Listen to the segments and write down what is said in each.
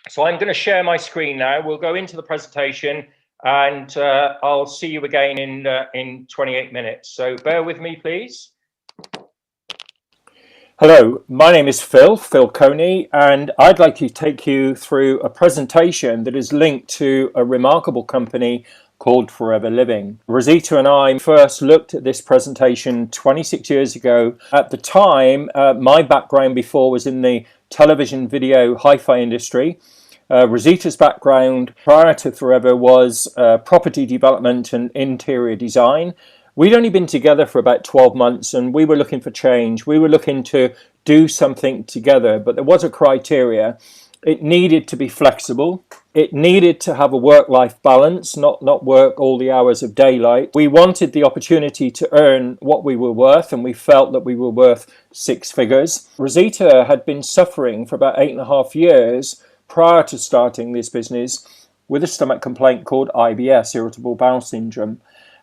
So I'm going to share my screen now. We'll go into the presentation, and I'll see you again in 28 minutes. So bear with me, please. Hello, my name is Phil Coney, and I'd like to take you through a presentation that is linked to a remarkable company called Forever Living. Rosita and I first looked at this presentation 26 years ago. At the time, my background before was in the television, video, hi-fi industry. Rosita's background prior to Forever was property development and interior design. We'd only been together for about 12 months and we were looking for change. We were looking to do something together, but there was a criteria. It needed to be flexible. It needed to have a work-life balance, not work all the hours of daylight. We wanted the opportunity to earn what we were worth, and we felt that we were worth 6 figures. Rosita had been suffering for about 8.5 years prior to starting this business with a stomach complaint called IBS, irritable bowel syndrome.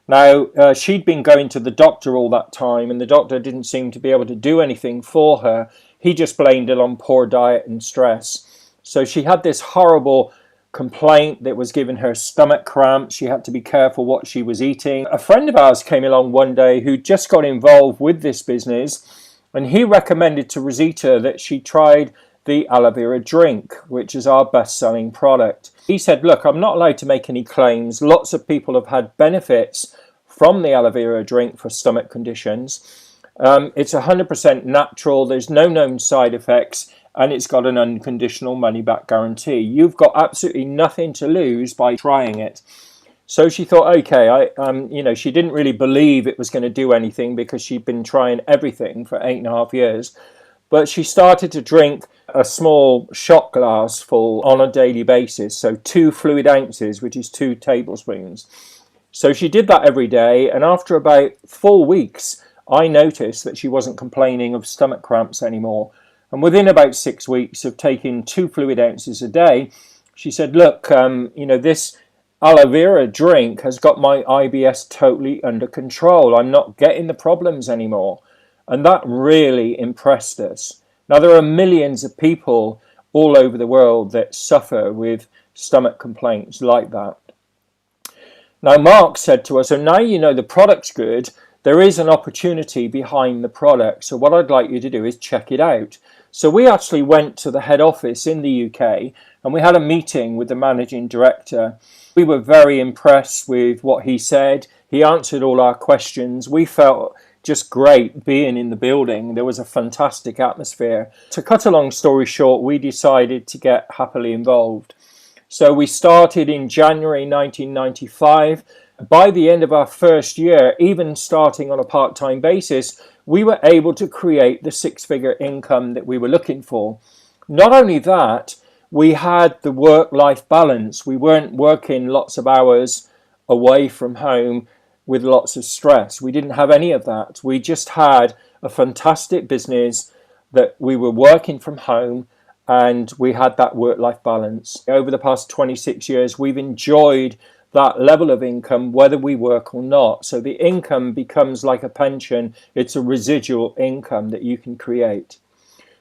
Now, she'd been going to the doctor all that time, and the doctor didn't seem to be able to do anything for her. He just blamed it on poor diet and stress. So she had this horrible complaint that was giving her stomach cramps. She had to be careful what she was eating. A friend of ours came along one day who just got involved with this business, and he recommended to Rosita that she tried the aloe vera drink, which is our best-selling product. He said, look, I'm not allowed to make any claims. Lots of people have had benefits from the aloe vera drink for stomach conditions. It's 100% natural. There's no known side effects, and it's got an unconditional money-back guarantee. You've got absolutely nothing to lose by trying it. So she thought, okay, she didn't really believe it was going to do anything because she'd been trying everything for 8.5 years. But she started to drink a small shot glass full on a daily basis, so 2 fluid ounces, which is 2 tablespoons. So she did that every day, and after about 4 weeks, I noticed that she wasn't complaining of stomach cramps anymore. And within about 6 weeks of taking 2 fluid ounces a day, she said, look, this aloe vera drink has got my IBS totally under control. I'm not getting the problems anymore. And that really impressed us. Now, there are millions of people all over the world that suffer with stomach complaints like that. Now, Mark said to us, so now you know the product's good, there is an opportunity behind the product. So what I'd like you to do is check it out. So we actually went to the head office in the UK and we had a meeting with the managing director. We were very impressed with what he said. He answered all our questions. We felt just great being in the building. There was a fantastic atmosphere. To cut a long story short, we decided to get happily involved. So we started in January 1995. By the end of our first year, even starting on a part-time basis, we were able to create the 6-figure income that we were looking for. Not only that, we had the work-life balance. We weren't working lots of hours away from home with lots of stress. We didn't have any of that. We just had a fantastic business that we were working from home, and we had that work-life balance. Over the past 26 years, we've enjoyed that level of income whether we work or not. So the income becomes like a pension. It's a residual income that you can create.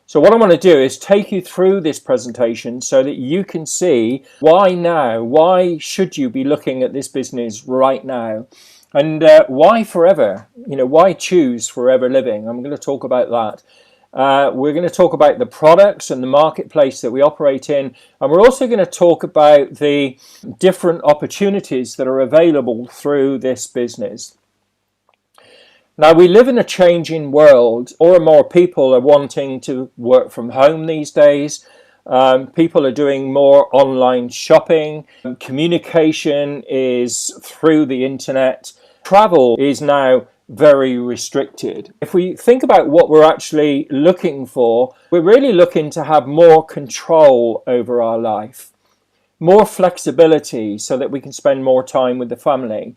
So what I want to do is take you through this presentation so that you can see why now, why should you be looking at this business right now, and why Forever, why choose Forever Living. I'm going to talk about that. We're going to talk about the products and the marketplace that we operate in, and we're also going to talk about the different opportunities that are available through this business. Now, we live in a changing world. More and more people are wanting to work from home these days. People are doing more online shopping. Communication is through the internet. Travel is now very restricted. If we think about what we're actually looking for, we're really looking to have more control over our life, more flexibility so that we can spend more time with the family,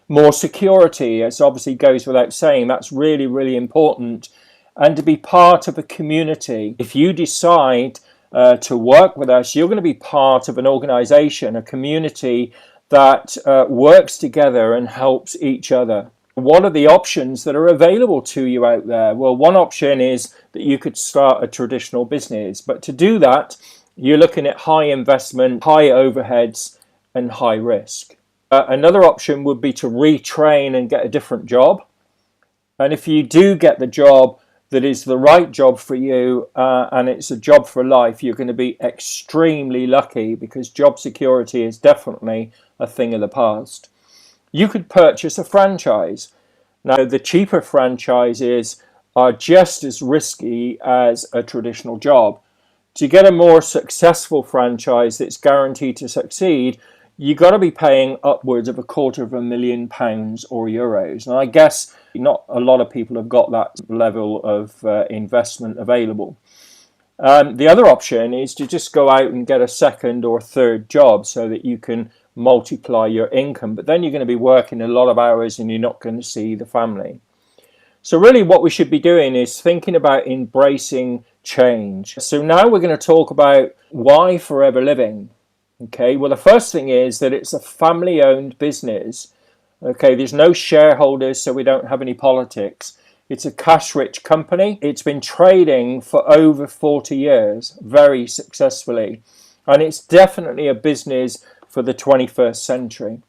more security, as obviously goes without saying. That's really, really important. And to be part of a community. If you decide to work with us, you're going to be part of an organization, a community that works together and helps each other. What are the options that are available to you out there? Well, one option is that you could start a traditional business, but to do that, You're looking at high investment, high overheads, and high risk. Another option would be to retrain and get a different job. And if you do get the job that is the right job for you, and it's a job for life, you're going to be extremely lucky, because job security is definitely a thing of the past. You could purchase a franchise. Now, the cheaper franchises are just as risky as a traditional job. To get a more successful franchise that's guaranteed to succeed, you've got to be paying upwards of £250,000 or euros. And I guess not a lot of people have got that level of investment available. The other option is to just go out and get a second or third job so that you can multiply your income. But then you're going to be working a lot of hours and you're not going to see the family. So really what we should be doing is thinking about embracing change. So now we're going to talk about why Forever Living. Okay, well, the first thing is that it's a family-owned business. Okay, there's no shareholders, so we don't have any politics. It's a cash-rich company. It's been trading for over 40 years, very successfully. And it's definitely a business for the 21st century.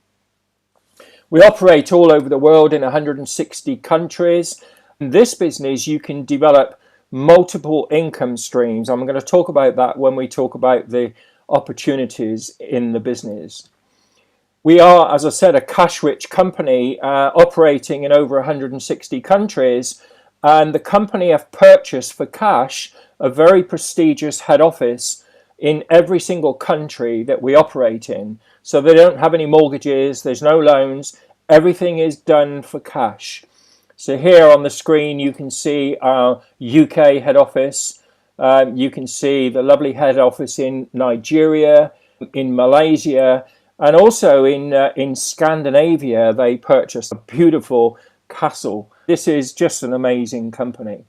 We operate all over the world in 160 countries. In this business, you can develop multiple income streams. I'm going to talk about that when we talk about the opportunities in the business. We are, as I said, a cash-rich company operating in over 160 countries, and the company have purchased for cash a very prestigious head office in every single country that we operate in. So they don't have any mortgages, there's no loans, everything is done for cash. So here on the screen you can see our UK head office. You can see the lovely head office in Nigeria, in Malaysia, and also in Scandinavia. They purchased a beautiful castle. This is just an amazing company.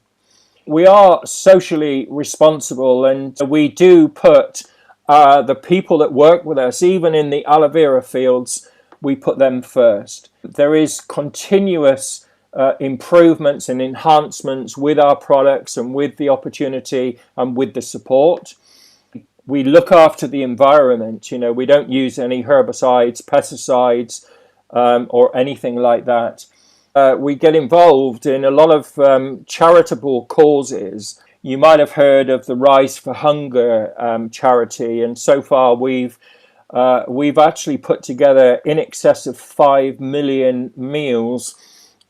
We are socially responsible, and we do put the people that work with us, even in the aloe vera fields, we put them first. There is continuous improvements and enhancements with our products and with the opportunity and with the support. We look after the environment. You know, we don't use any herbicides, pesticides, or anything like that. We get involved in a lot of charitable causes. You might have heard of the Rise for Hunger charity, and so far we've actually put together in excess of 5 million meals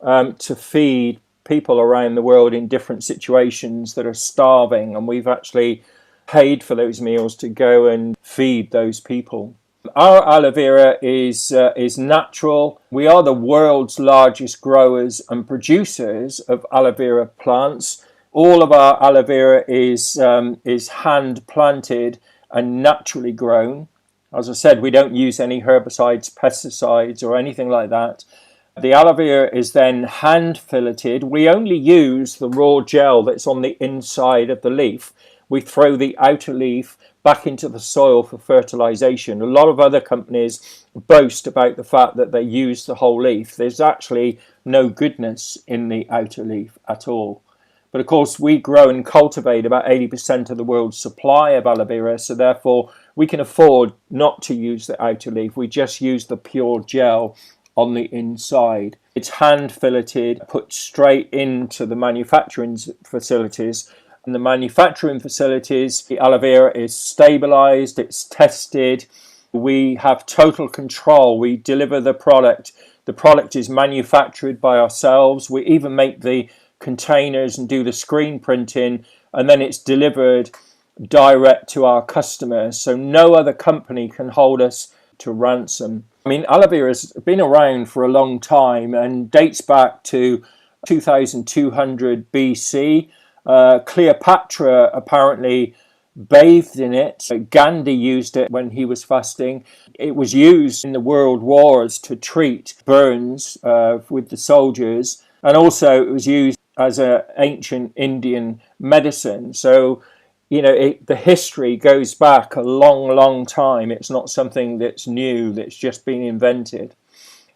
to feed people around the world in different situations that are starving, and we've actually paid for those meals to go and feed those people. Our aloe vera is natural. We are the world's largest growers and producers of aloe vera plants. All of our aloe vera is hand planted and naturally grown. As I said, we don't use any herbicides, pesticides, or anything like that. The aloe vera is then hand filleted. We only use the raw gel that's on the inside of the leaf. We throw the outer leaf back into the soil for fertilization. A lot of other companies boast about the fact that they use the whole leaf. There's actually no goodness in the outer leaf at all. But of course, we grow and cultivate about 80% of the world's supply of aloe vera, so therefore we can afford not to use the outer leaf. We just use the pure gel on the inside. It's hand filleted, put straight into the manufacturing facilities. In the manufacturing facilities, the aloe vera is stabilized, it's tested. We have total control. We deliver the product. The product is manufactured by ourselves. We even make the containers and do the screen printing, and then it's delivered direct to our customers. So no other company can hold us to ransom. I mean, aloe vera has been around for a long time and dates back to 2200 BC. Cleopatra apparently bathed in it. Gandhi used it when he was fasting. It was used in the world wars to treat burns with the soldiers, and also it was used as an ancient Indian medicine. So, you know, the history goes back a long, long time. It's not something that's new, that's just been invented.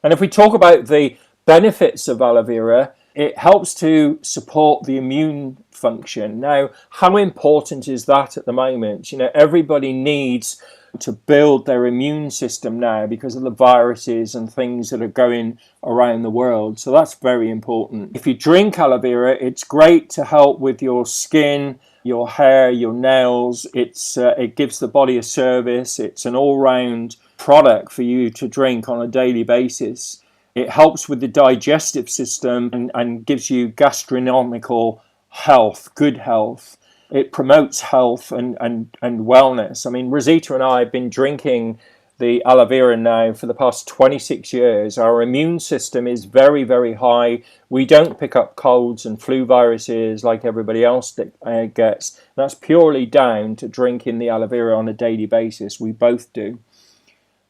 And if we talk about the benefits of aloe vera, it helps to support the immune function. Now, how important is that at the moment? Everybody needs to build their immune system now because of the viruses and things that are going around the world. So that's very important. If you drink aloe vera, it's great to help with your skin, your hair, your nails. It gives the body a service. It's an all-round product for you to drink on a daily basis. It helps with the digestive system and gives you gastronomical health, good health. It promotes health and wellness. I mean, Rosita and I have been drinking the aloe vera now for the past 26 years. Our immune system is very, very high. We don't pick up colds and flu viruses like everybody else that gets. That's purely down to drinking the aloe vera on a daily basis. We both do.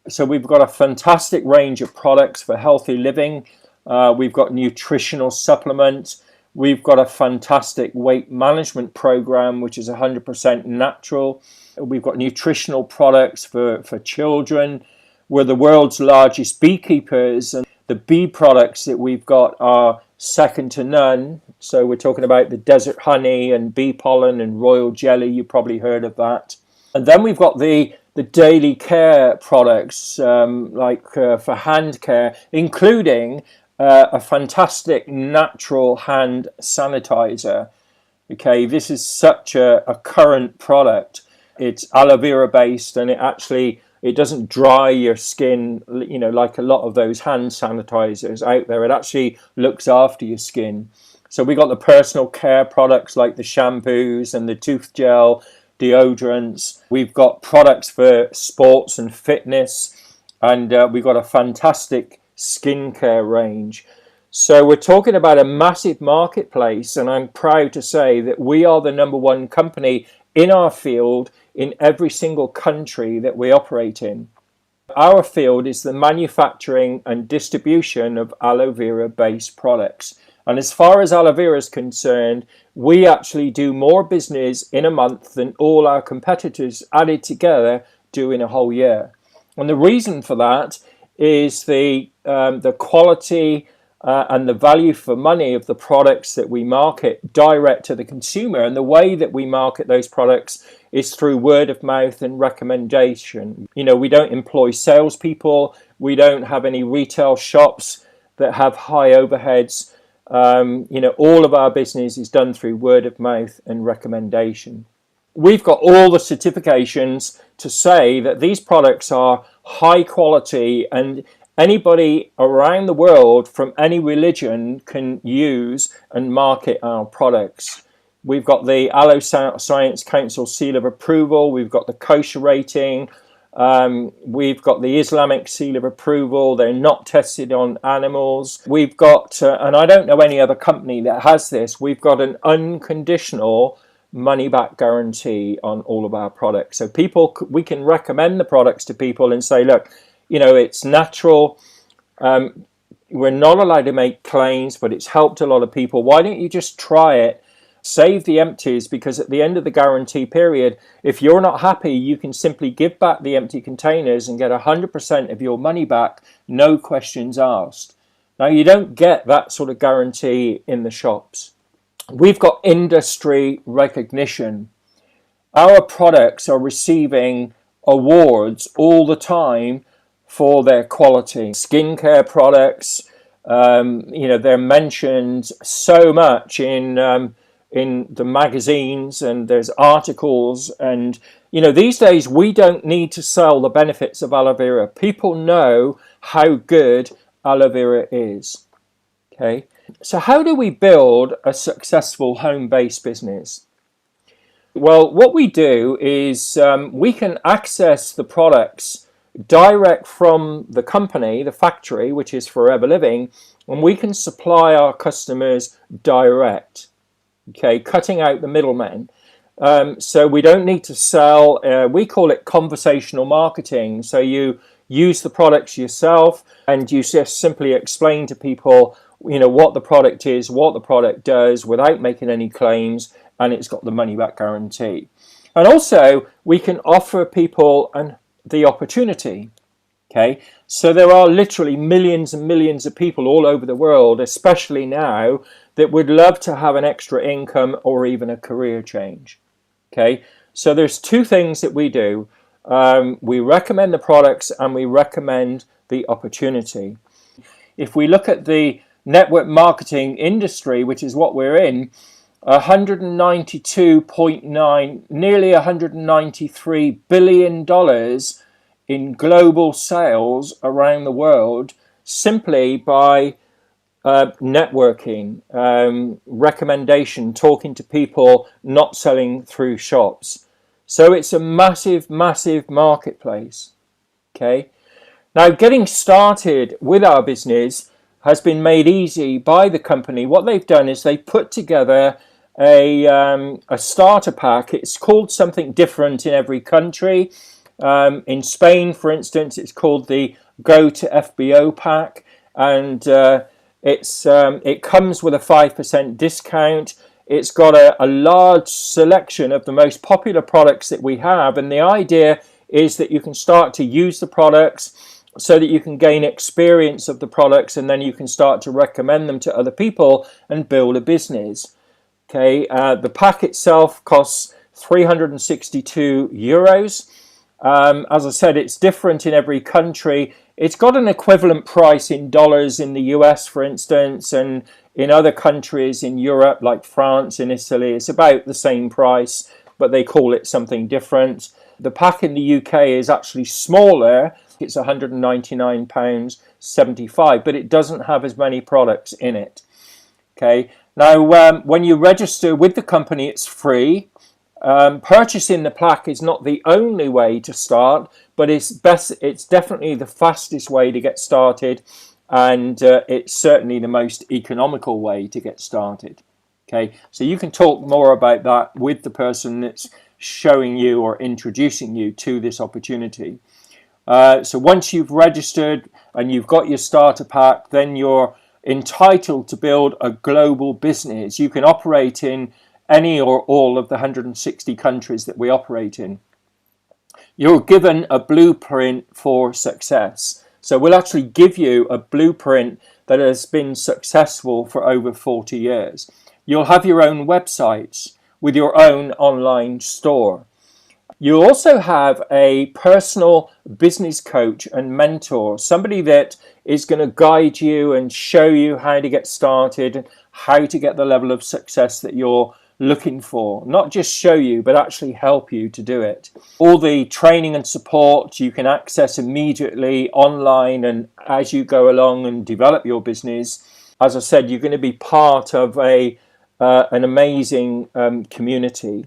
So we've got a fantastic range of products for healthy living. We've got nutritional supplements. We've got a fantastic weight management program, which is 100% natural. We've got nutritional products for children. We're the world's largest beekeepers, and the bee products that we've got are second to none. So we're talking about the desert honey and bee pollen and royal jelly. You probably heard of that. And then we've got the daily care products, for hand care, including a fantastic natural hand sanitizer. Okay, this is such a current product. It's aloe vera based, and it doesn't dry your skin, like a lot of those hand sanitizers out there. It actually looks after your skin. So we got the personal care products like the shampoos and the tooth gel, deodorants. We've got products for sports and fitness, and we've got a fantastic skincare range. So we're talking about a massive marketplace, and I'm proud to say that we are the #1 company in our field in every single country that we operate in. Our field is the manufacturing and distribution of aloe vera based products. And as far as aloe vera is concerned, we actually do more business in a month than all our competitors added together do in a whole year. And the reason for that is the quality and the value for money of the products that we market direct to the consumer. And the way that we market those products is through word of mouth and recommendation. We don't employ salespeople. We don't have any retail shops that have high overheads. All of our business is done through word of mouth and recommendation. We've got all the certifications to say that these products are high quality, and anybody around the world from any religion can use and market our products. We've got the Aloe Science Council seal of approval. We've got the kosher rating. We've got the Islamic seal of approval. They're not tested on animals. We've got, and I don't know any other company that has this, we've got an unconditional money-back guarantee on all of our products. So we can recommend the products to people and say, look, it's natural. We're not allowed to make claims, but it's helped a lot of people. Why don't you just try it? Save the empties, because at the end of the guarantee period, if you're not happy, you can simply give back the empty containers and get 100% of your money back, no questions asked. Now, you don't get that sort of guarantee in the shops. We've got industry recognition. Our products are receiving awards all the time for their quality. Skincare products, they're mentioned so much in the magazines, and there's articles, and these days we don't need to sell the benefits of aloe vera. People know how good aloe vera is. Okay, so how do we build a successful home-based business? Well, what we do is we can access the products direct from the company, the factory, which is Forever Living, and we can supply our customers direct. Okay, cutting out the middlemen. So we don't need to sell. We call it conversational marketing. So you use the products yourself, and you just simply explain to people, what the product is, what the product does, without making any claims, and it's got the money back guarantee. And also, we can offer people the opportunity. Okay, so there are literally millions and millions of people all over the world, especially now, that would love to have an extra income or even a career change. Okay, so there's two things that we do. We recommend the products and we recommend the opportunity. If we look at the network marketing industry, which is what we're in, 192.9, nearly $193 billion in global sales around the world simply by networking, recommendation, talking to people, not selling through shops. So it's a massive, massive marketplace. Okay. Now, getting started with our business has been made easy by the company. What they've done is they've put together a starter pack. It's called something different in every country. In Spain, for instance, it's called the Go to FBO pack, and it comes with a 5% discount. It's got a large selection of the most popular products that we have, and the idea is that you can start to use the products so that you can gain experience of the products, and then you can start to recommend them to other people and build a business. Okay, the pack itself costs €362. As I said, it's different in every country. It's got an equivalent price in dollars in the US, for instance, and in other countries in Europe, like France and Italy, it's about the same price, but they call it something different. The pack in the UK is actually smaller. It's £199.75, but it doesn't have as many products in it. Okay. Now, when you register with the company, it's free. Purchasing the plaque is not the only way to start, but it's definitely the fastest way to get started, and it's certainly the most economical way to get started. Okay, so you can talk more about that with the person that's showing you or introducing you to this opportunity. So once you've registered and you've got your starter pack, then you're entitled to build a global business. You can operate in any or all of the 160 countries that we operate in. You're given a blueprint for success. So we'll actually give you a blueprint that has been successful for over 40 years. You'll have your own websites with your own online store. You also have a personal business coach and mentor, somebody that is going to guide you and show you how to get started, how to get the level of success that you're looking for. Not just show you, but actually help you to do it. All the training and support you can access immediately online and as you go along and develop your business. As I said, you're going to be part of an amazing community.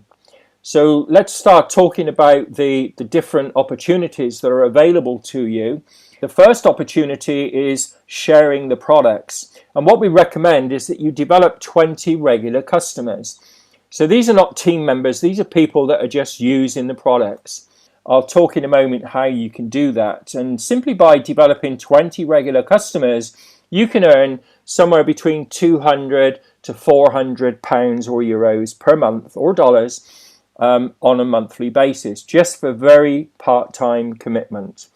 So let's start talking about the different opportunities that are available to you. The first opportunity is sharing the products. And what we recommend is that you develop 20 regular customers. So these are not team members, these are people that are just using the products. I'll talk in a moment how you can do that. And simply by developing 20 regular customers, you can earn somewhere between £200 to £400 or euros per month, or dollars, on a monthly basis, just for very part-time commitment.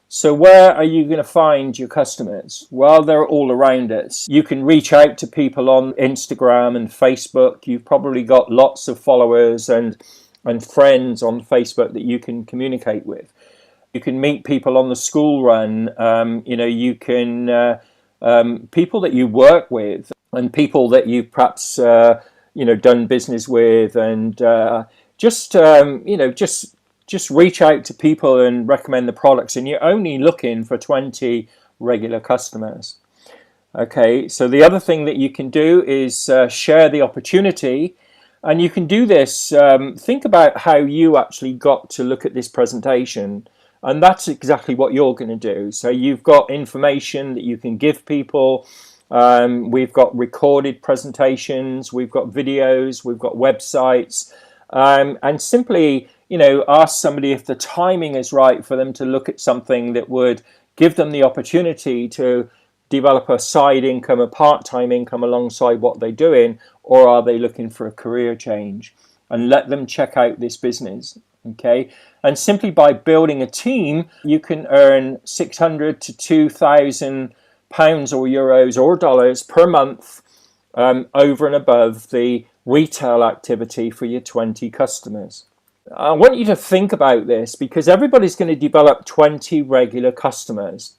So where are you going to find your customers? Well, they're all around us. You can reach out to people on Instagram and Facebook. You've probably got lots of followers and friends on Facebook that you can communicate with. You can meet people on the school run. You can people that you work with and people that you've perhaps done business with, and just reach out to people and recommend the products, and you're only looking for 20 regular customers. Okay, so the other thing that you can do is share the opportunity, and you can do this. Think about how you actually got to look at this presentation, and that's exactly what you're going to do. So you've got information that you can give people. We've got recorded presentations, we've got videos, we've got websites, and simply ask somebody if the timing is right for them to look at something that would give them the opportunity to develop a side income, a part-time income alongside what they're doing, or are they looking for a career change, and let them check out this business. Okay, and simply by building a team, you can earn £600 to £2,000 or euros or dollars per month over and above the retail activity for your 20 customers. I want you to think about this because everybody's going to develop 20 regular customers.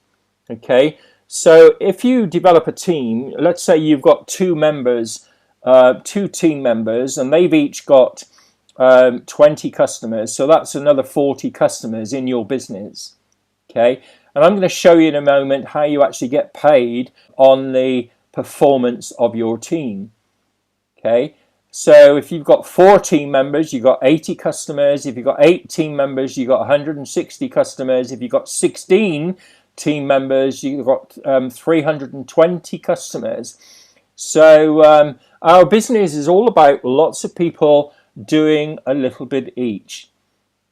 Okay, so if you develop a team, let's say you've got two team members, and they've each got 20 customers, so that's another 40 customers in your business. Okay, and I'm going to show you in a moment how you actually get paid on the performance of your team. Okay, so if you've got 4 team members, you've got 80 customers. If you've got 8 team members, you've got 160 customers. If you've got 16 team members, you've got 320 customers. So our business is all about lots of people doing a little bit each.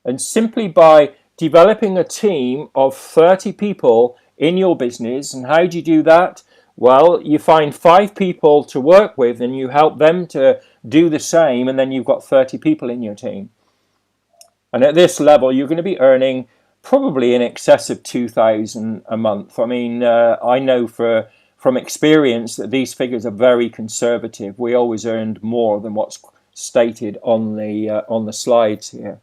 And simply by developing a team of 30 people in your business, and how do you do that? Well, you find 5 people to work with and you help them to do the same, and then you've got 30 people in your team. And at this level, you're going to be earning probably in excess of 2,000 a month. I mean, I know from experience that these figures are very conservative. We always earned more than what's stated on the slides here.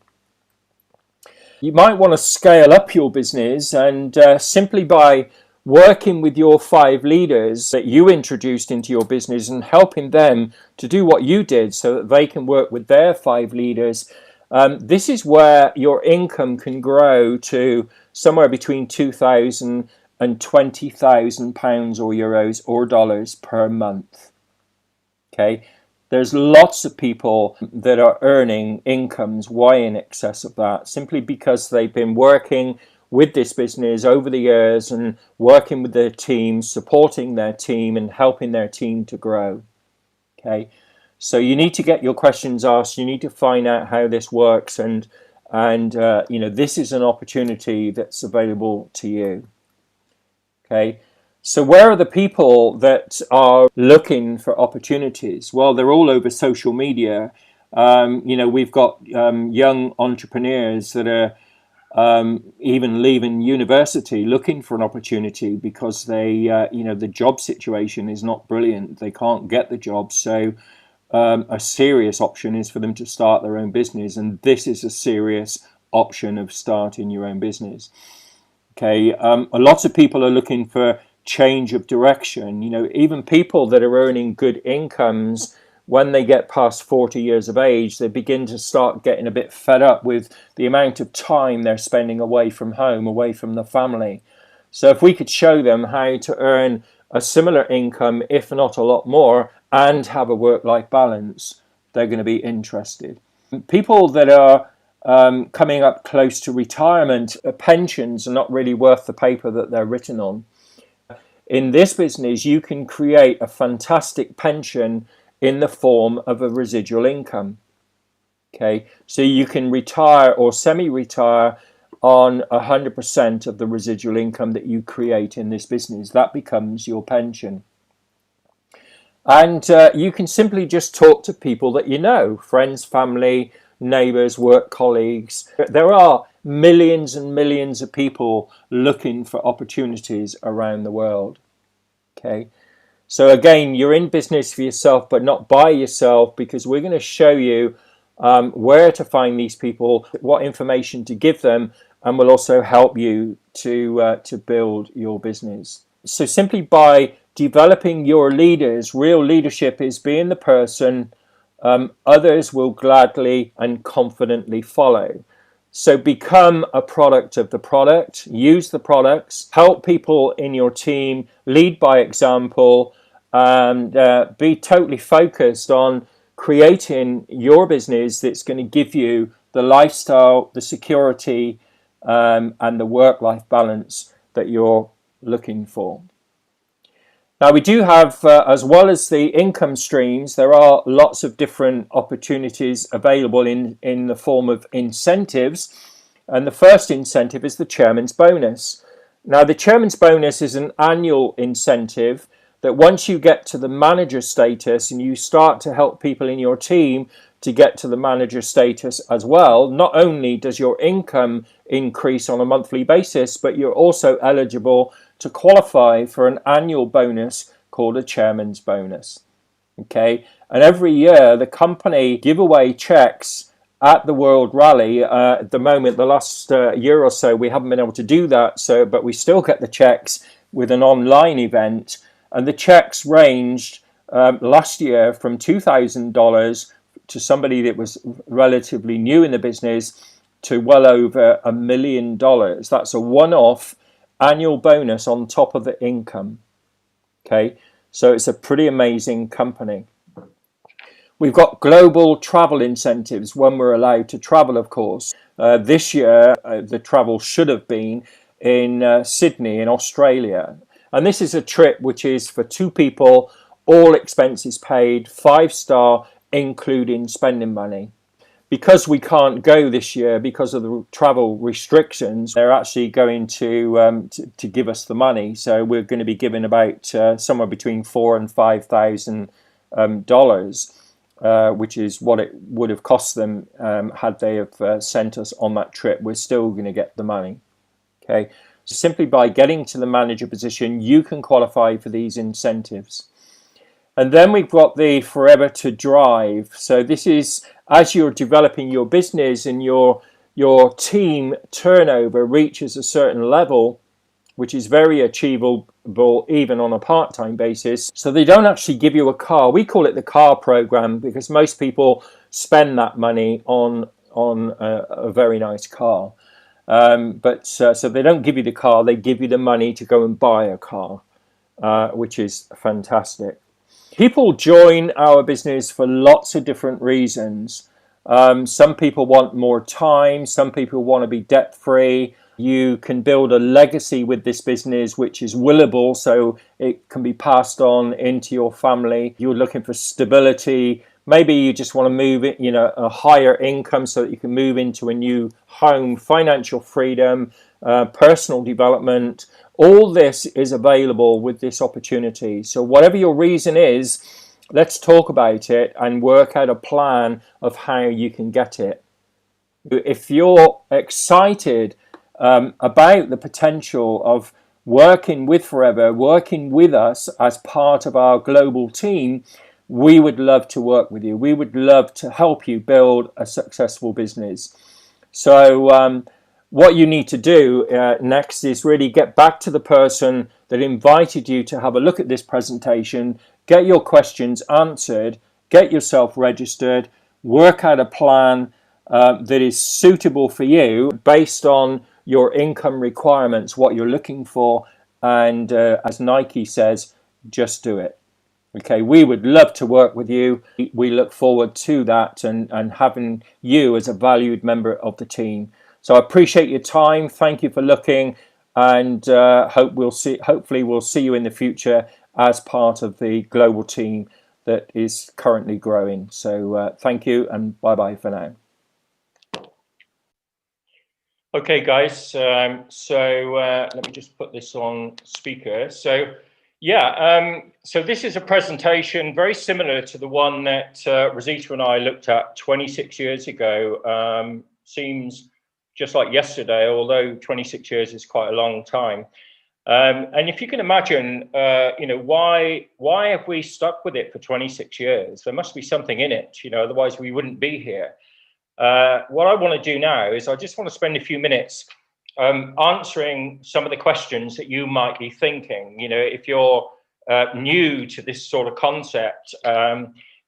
You might want to scale up your business, and simply by working with your 5 leaders that you introduced into your business and helping them to do what you did so that they can work with their 5 leaders, this is where your income can grow to somewhere between £2,000 and £20,000 or euros or dollars per month. Okay, there's lots of people that are earning incomes way in excess of that, simply because they've been working with this business over the years and working with their team, supporting their team and helping their team to grow. Okay, so you need to get your questions asked. You need to find out how this works, and you know, this is an opportunity that's available to you. Okay, so where are the people that are looking for opportunities? Well, they're all over social media. You know, we've got young entrepreneurs that are even leaving university looking for an opportunity because they, you know, the job situation is not brilliant. They can't get the job. So a serious option is for them to start their own business. And this is a serious option of starting your own business. Okay, a lot of people are looking for change of direction. You know, even people that are earning good incomes, when they get past 40 years of age, they begin to start getting a bit fed up with the amount of time they're spending away from home, away from the family. So if we could show them how to earn a similar income, if not a lot more, and have a work-life balance, they're going to be interested. People that are coming up close to retirement, pensions are not really worth the paper that they're written on. In this business, you can create a fantastic pension in the form of a residual income. Okay, so you can retire or semi-retire on 100% of the residual income that you create in this business. That becomes your pension. And you can simply just talk to people that you know, friends, family, neighbors, work colleagues. There are millions and millions of people looking for opportunities around the world. Okay, so again, you're in business for yourself, but not by yourself, because we're going to show you where to find these people, what information to give them, and we'll also help you to build your business. So simply by developing your leaders, real leadership is being the person others will gladly and confidently follow. So become a product of the product, use the products, help people in your team, lead by example, and be totally focused on creating your business that's going to give you the lifestyle, the security, and the work-life balance that you're looking for. Now, we do have, as well as the income streams, there are lots of different opportunities available in the form of incentives. And the first incentive is the chairman's bonus. Now, the chairman's bonus is an annual incentive that once you get to the manager status and you start to help people in your team to get to the manager status as well, not only does your income increase on a monthly basis, but you're also eligible to qualify for an annual bonus called a chairman's bonus. Okay, and every year the company give away checks at the World Rally. At the moment, the last year or so, we haven't been able to do that. So, but we still get the checks with an online event, and the checks ranged last year from $2,000 to somebody that was relatively new in the business to well over $1 million. That's a one-off annual bonus on top of the income. Okay, so it's a pretty amazing company. We've got global travel incentives when we're allowed to travel, of course. This year, the travel should have been in Sydney in Australia. And this is a trip which is for two people, all expenses paid, 5-star, including spending money. Because we can't go this year because of the travel restrictions, they're actually going to give us the money. So we're going to be given about somewhere between $4,000 and $5,000, which is what it would have cost them had they have sent us on that trip. We're still going to get the money. Okay, simply by getting to the manager position, you can qualify for these incentives. And then we've got the Forever to Drive. So this is as you're developing your business and your team turnover reaches a certain level, which is very achievable even on a part-time basis. So they don't actually give you a car. We call it the car program because most people spend that money on a very nice car. So they don't give you the car, they give you the money to go and buy a car, which is fantastic. People join our business for lots of different reasons. Some people want more time. Some people want to be debt-free. You can build a legacy with this business, which is willable, so it can be passed on into your family. You're looking for stability. Maybe you just want to move it, a higher income so that you can move into a new home, financial freedom, personal development. All this is available with this opportunity. So whatever your reason is, let's talk about it and work out a plan of how you can get it. If you're excited about the potential of working with Forever, working with us as part of our global team, we would love to work with you. We would love to help you build a successful business. So what you need to do next is really get back to the person that invited you to have a look at this presentation, get your questions answered, get yourself registered, work out a plan that is suitable for you based on your income requirements, what you're looking for, and as Nike says, just do it. Okay, we would love to work with you. We look forward to that and having you as a valued member of the team. So I appreciate your time. Thank you for looking, and hopefully we'll see you in the future as part of the global team that is currently growing. So thank you, and bye-bye for now. Okay, guys, so let me just put this on speaker. So so this is a presentation very similar to the one that Rosita and I looked at 26 years ago. Seems just like yesterday, although 26 years is quite a long time. And if you can imagine, why have we stuck with it for 26 years? There must be something in it, otherwise we wouldn't be here. What I want to do now is I just want to spend a few minutes answering some of the questions that you might be thinking. If you're new to this sort of concept,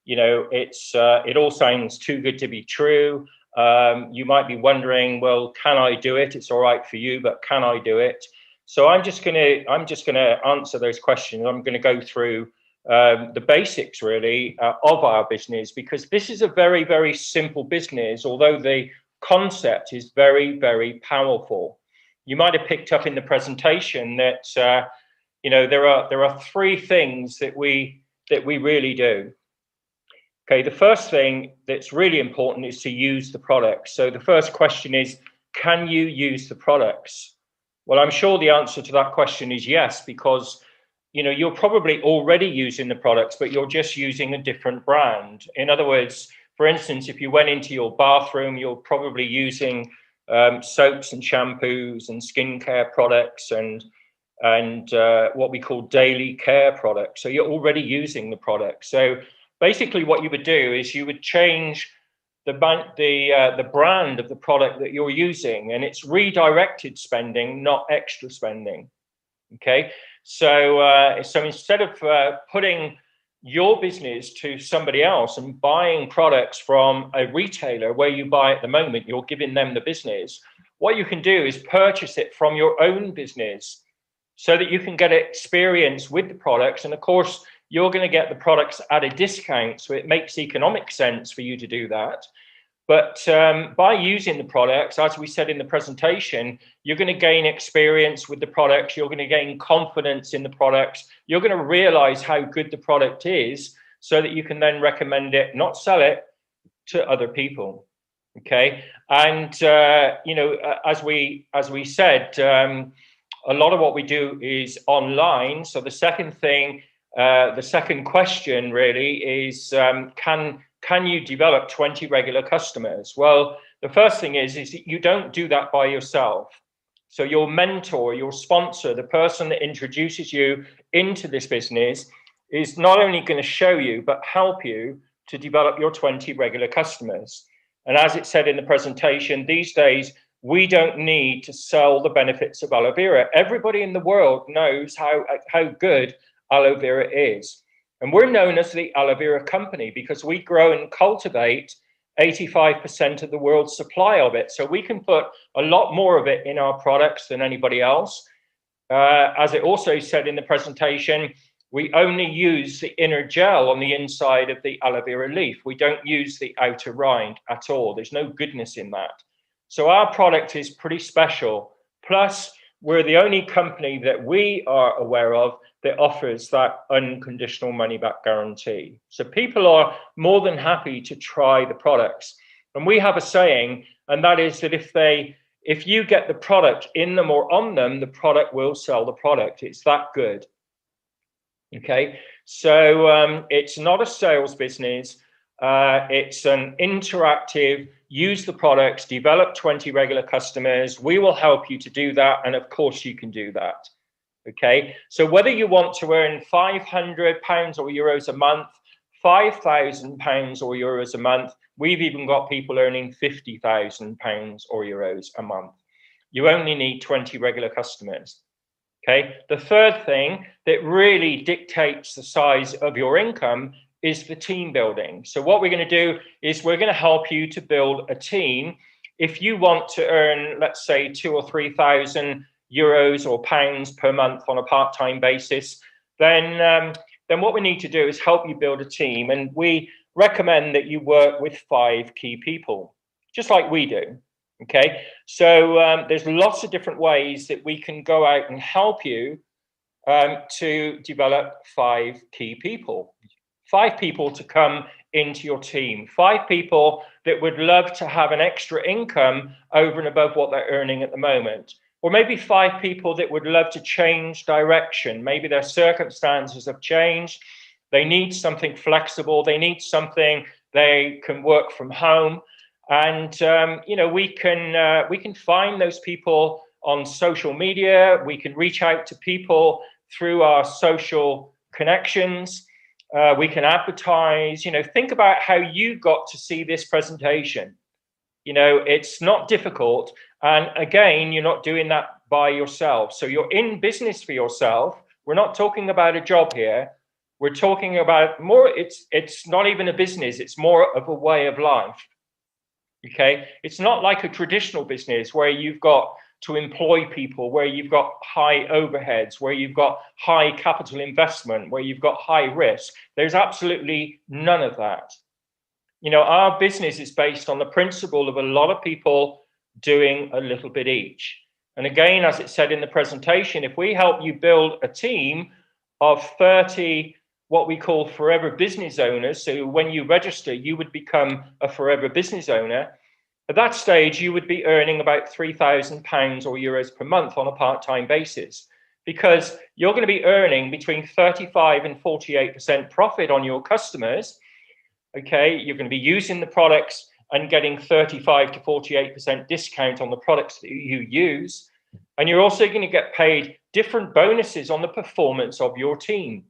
it all sounds too good to be true. You might be wondering, well, can I do it? It's all right for you, but can I do it? So I'm just gonna answer those questions. I'm going to go through the basics really of our business, because this is a very, very simple business, although the concept is very, very powerful. You might have picked up in the presentation that there are three things that we really do. Okay, the first thing that's really important is to use the products. So the first question is, can you use the products? Well, I'm sure the answer to that question is yes, because you're probably already using the products, but you're just using a different brand. In other words, for instance, if you went into your bathroom, you're probably using soaps and shampoos and skincare products and and what we call daily care products. So you're already using the product. So basically what you would do is you would change the brand of the product that you're using, and it's redirected spending, not extra spending. Okay, so instead of putting your business to somebody else and buying products from a retailer where you buy at the moment, you're giving them the business. What you can do is purchase it from your own business so that you can get experience with the products. And of course, you're going to get the products at a discount, so it makes economic sense for you to do that. But by using the products, as we said in the presentation, you're going to gain experience with the products. You're going to gain confidence in the products. You're going to realize how good the product is so that you can then recommend it, not sell it, to other people. Okay. And, as we said, a lot of what we do is online. So the second question really is, can you develop 20 regular customers? Well, the first thing is that you don't do that by yourself. So your mentor, your sponsor, the person that introduces you into this business is not only going to show you, but help you to develop your 20 regular customers. And as it said in the presentation, these days, we don't need to sell the benefits of aloe vera. Everybody in the world knows how good aloe vera is. And we're known as the aloe vera company because we grow and cultivate 85% of the world's supply of it. So we can put a lot more of it in our products than anybody else. As it also said in the presentation, we only use the inner gel on the inside of the aloe vera leaf. We don't use the outer rind at all. There's no goodness in that. So our product is pretty special. Plus, we're the only company that we are aware of that offers that unconditional money-back guarantee. So people are more than happy to try the products. And we have a saying, and that is that if you get the product in them or on them, the product will sell the product. It's that good. Okay, so it's not a sales business. It's an interactive, use the products, develop 20 regular customers. We will help you to do that. And of course you can do that. Okay, so whether you want to earn £500 or euros a month, £5,000 or euros a month, we've even got people earning £50,000 or euros a month. You only need 20 regular customers. Okay, the third thing that really dictates the size of your income is the team building. So what we're going to do is we're going to help you to build a team. If you want to earn, let's say, 2,000 or 3,000 euros or pounds per month on a part-time basis, then what we need to do is help you build a team. And we recommend that you work with 5 key people, just like we do. Okay, so there's lots of different ways that we can go out and help you to develop 5 key people. 5 people to come into your team, 5 people that would love to have an extra income over and above what they're earning at the moment. Or maybe 5 people that would love to change direction. Maybe their circumstances have changed. They need something flexible. They need something they can work from home. And, we can find those people on social media. We can reach out to people through our social connections. We can advertise. Think about how you got to see this presentation. It's not difficult. And again, you're not doing that by yourself. So you're in business for yourself. We're not talking about a job here. We're talking about more, it's not even a business. It's more of a way of life. Okay. It's not like a traditional business where you've got to employ people, where you've got high overheads, where you've got high capital investment, where you've got high risk. There's absolutely none of that. Our business is based on the principle of a lot of people doing a little bit each. And again, as it said in the presentation, if we help you build a team of 30 what we call forever business owners, so when you register, you would become a forever business owner. At that stage, you would be earning about £3,000 or euros per month on a part-time basis, because you're going to be earning between 35 and 48% profit on your customers. Okay, you're going to be using the products and getting 35 to 48% discount on the products that you use. And you're also going to get paid different bonuses on the performance of your team.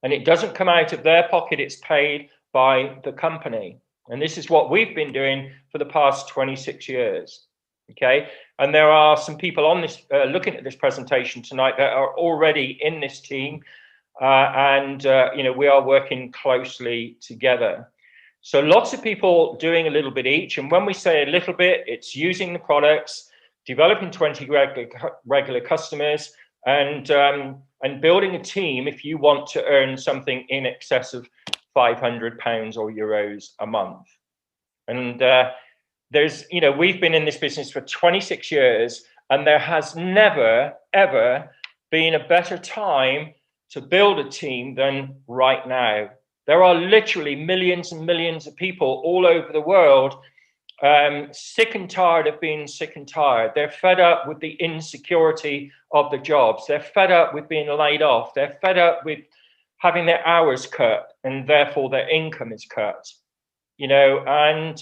And it doesn't come out of their pocket, it's paid by the company. And this is what we've been doing for the past 26 years. Okay. And there are some people on this looking at this presentation tonight that are already in this team. You know, we are working closely together. So lots of people doing a little bit each. And when we say a little bit, it's using the products, developing 20 regular customers, and building a team if you want to earn something in excess of £500 or euros a month. And there's, you know, we've been in this business for 26 years, and there has never, ever been a better time to build a team than right now. There are literally millions and millions of people all over the world sick and tired of being sick and tired. They're fed up with the insecurity of the jobs. They're fed up with being laid off. They're fed up with having their hours cut, and therefore their income is cut. You know, and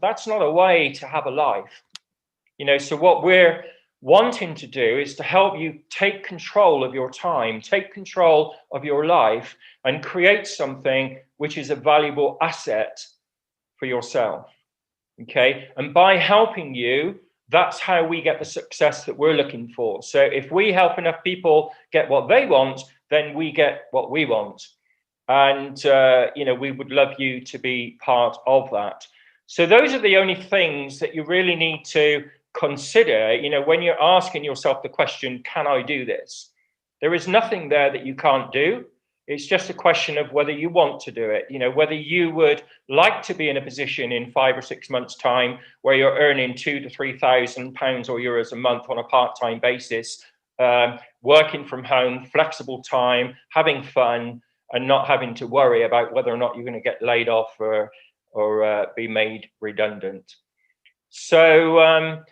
that's not a way to have a life. You know, so what we're wanting to do is to help you take control of your time, take control of your life, and create something which is a valuable asset for yourself. Okay, and by helping you, that's how we get the success that we're looking for. So if we help enough people get what they want, then we get what we want. And you know, we would love you to be part of that. So those are the only things that you really need to consider, you know, when you're asking yourself the question, can I do this? There is nothing there that you can't do. It's just a question of whether you want to do it, you know, whether you would like to be in a position in 5 or 6 months' time where you're earning £2,000 to £3,000 or euros a month on a part-time basis, working from home, flexible time, having fun, and not having to worry about whether or not you're going to get laid off or be made redundant. So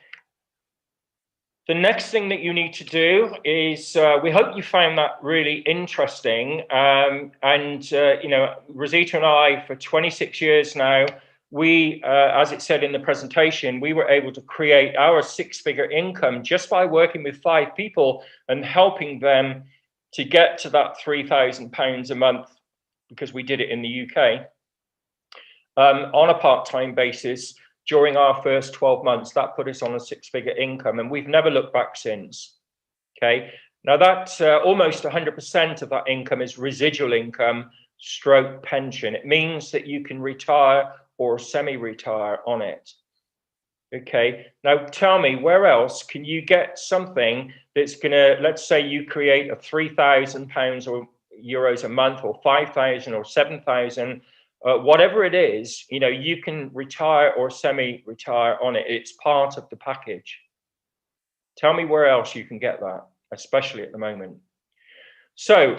the next thing that you need to do is, we hope you found that really interesting. You know, Rosita and I, for 26 years now, we, as it said in the presentation, we were able to create our 6-figure income just by working with 5 people and helping them to get to that £3,000 a month, because we did it in the UK on a part-time basis. During our first 12 months, that put us on a 6-figure income, and we've never looked back since. Okay, now that's almost 100% of that income is residual income stroke pension. It means that you can retire or semi-retire on it. Okay, now tell me, where else can you get something that's gonna, let's say you create a £3,000 or euros a month, or 5,000 or 7,000, whatever it is, you know, you can retire or semi-retire on it. It's part of the package. Tell me where else you can get that, especially at the moment. So,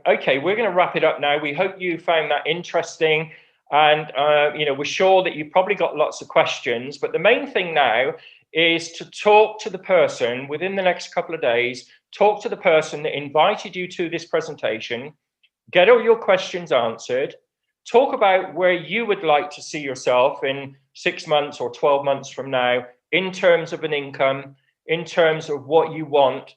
okay, we're going to wrap it up now. We hope you found that interesting. And, you know, we're sure that you've probably got lots of questions. But the main thing now is to talk to the person within the next couple of days. Talk to the person that invited you to this presentation. Get all your questions answered. Talk about where you would like to see yourself in 6 months or 12 months from now, in terms of an income, in terms of what you want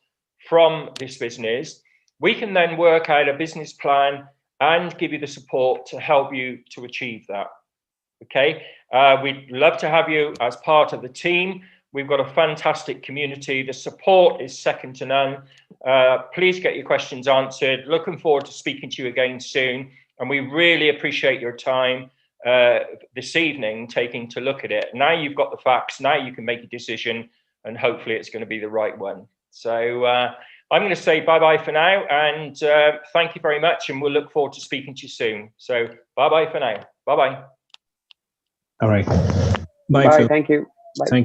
from this business. We can then work out a business plan and give you the support to help you to achieve that. Okay, we'd love to have you as part of the team. We've got a fantastic community. The support is second to none. Please get your questions answered. Looking forward to speaking to you again soon. And we really appreciate your time this evening taking to look at it. Now you've got the facts. Now you can make a decision, and hopefully it's going to be the right one. So I'm going to say bye-bye for now, and thank you very much, and we'll look forward to speaking to you soon. So bye-bye for now. Bye-bye. All right. Bye. Thank you. Bye. Thank you.